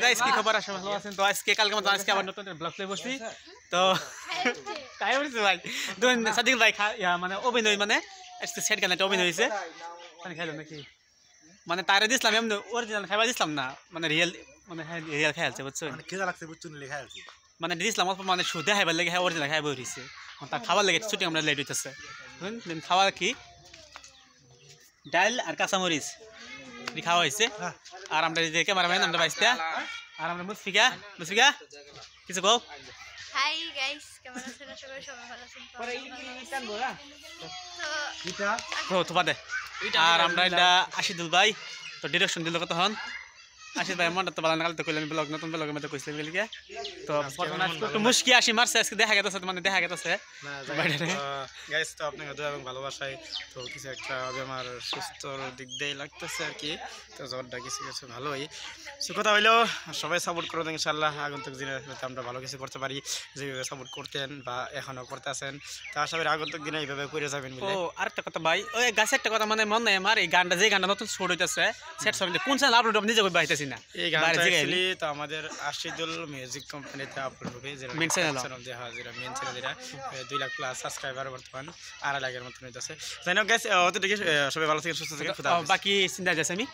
guys কি খবর আছে ভালো আছেন তো আজকে কালকে মত আজকে আবার নতুন ব্লগ প্লে বসছি তো কাই বলছিস ভাই দুন সাদিক ভাই মানে অভিনয় মানে আজকে সেট গানে অভিনয় হইছে মানে খাইলো নাকি মানে তারে দিছলাম এমনি অরিজিনাল খাইবা দিছলাম না মানে রিয়েল মানে রিয়েল খাইছে বুঝছো মানে কেদা লাগছে বুঝছুন লেখা আছে মানে দিছলাম অল্প মানে সুদে খাইবার লাগে অরিজিনাল খাইবা হইছে তা খাবার লাগে ছুটি আমরা লেট হইতেছে বুঝলেন খাওয়া কি ডাল আর কাঁচামরিচ খাওয়া হয়েছে আর আমরা যে ক্যামেরাম্যান আমরা বাইসটা আর আমরা মুসফিকা কিছু কও হাই গাইস কেমন আছেন আশা করি সবাই ভালো আছেন তো বাদে আর আমরা এটা আশিদুল ভাই তো ডিরেকশন দিল কত হন আশিদ ভাই মনটা তো ভালো না কালকে কইলেন ব্লগ নতুন ব্লগের মধ্যে কইছিলেন বলিকে তো একটু মুশকি আসি মারছে আজকে দেখা গেছে মানে দেখা গেছে গাইস তো আপনাকে দোয়া এবং ভালোবাসায় তো কিছু একটা আমার সুস্থর দিক দিয়ে লাগতেছে আর কি তো জ্বরটা কিছু কিছু ভালোই সে কথা হইলো সবাই সাপোর্ট করুন ইনশাল্লাহ আগন্তুক দিনে আমরা ভালো কিছু করতে পারি যেভাবে সাপোর্ট করতেন বা এখনো করতেছেন তো আশা করি আগন্তুক দিনে এইভাবে করে যাবেন বলে ও আরেকটা কথা ভাই ওই গাছে একটা কথা মানে মন নাই আমার এই গানটা যে গানটা নতুন শুট হইতেছে সেট সব কোন চ্যানেল আপলোড আপনি নিজে বাইতেছি না এই গানটা অ্যাকচুয়ালি তো আমাদের আশিদুল মিউজিক কোম্পানিতে আপলোড হবে যেটা মেইন চ্যানেল যেটা মেইন চ্যানেল যেটা 2 লাখ প্লাস সাবস্ক্রাইবার বর্তমান 2.5 লাখের মতো হইতাছে জানো গাইস অতটুকু সবাই ভালো থাকেন সুস্থ থাকেন বাকি চিন্তা যাচ্ছে আমি